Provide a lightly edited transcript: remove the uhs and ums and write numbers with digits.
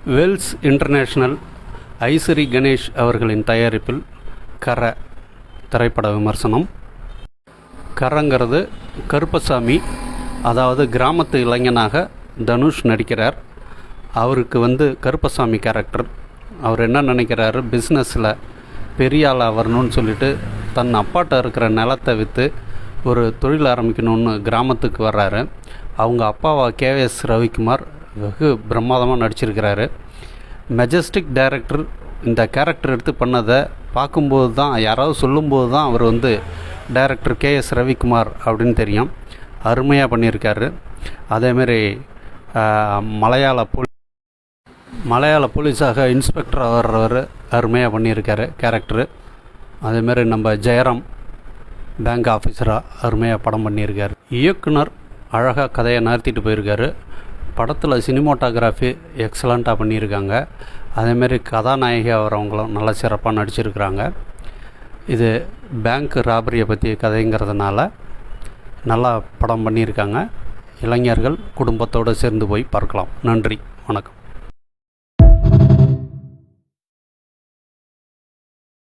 Wells international Ishari Ganesh அவர்களின் தயாரிப்பில் கர திரைப்பட விமர்சனம். கரங்கிறது கருப்பசாமி, அதாவது கிராமத்து இளைஞனாக தனுஷ் நடிக்கிறார். அவருக்கு கருப்பசாமி கேரக்டர். அவர் என்ன நினைக்கிறாரு, பிஸ்னஸில் பெரிய ஆளாக வரணும்னு சொல்லிட்டு தன் அப்பாட்ட இருக்கிற நிலத்தை விற்று ஒரு தொழில் ஆரம்பிக்கணும்னு கிராமத்துக்கு வர்றாரு. அவங்க அப்பாவா KVS ரவிக்குமார் வெகு பிரமாதமாக நடிச்சிருக்கிறாரு. மெஜஸ்டிக் டைரக்டர் இந்த கேரக்டர் எடுத்து பண்ணதை பார்க்கும்போது தான், யாராவது சொல்லும்போது தான் அவர் டைரக்டர் KS ரவிக்குமார் அப்படின்னு தெரியும். அருமையாக பண்ணியிருக்காரு. அதேமாரி மலையாள போலீஸாக இன்ஸ்பெக்டராக வர்றவர் அருமையாக பண்ணியிருக்காரு கேரக்டரு. அதேமாரி நம்ம ஜெயராம் பேங்க் ஆஃபீஸராக அருமையாக படம் பண்ணியிருக்காரு. இயக்குனர் அழகாக கதையை நகர்த்திட்டு போயிருக்காரு. படத்தில் சினிமோட்டோகிராஃபி எக்ஸலண்ட்டாக பண்ணியிருக்காங்க. அதேமாரி கதாநாயகி வரவங்களும் நல்லா சிறப்பாக நடிச்சிருக்கிறாங்க. இது பேங்க் ராபரியை பற்றிய கதைங்கிறதுனால நல்லா படம் பண்ணியிருக்காங்க. இளைஞர்கள் குடும்பத்தோடு சேர்ந்து போய் பார்க்கலாம். நன்றி, வணக்கம்.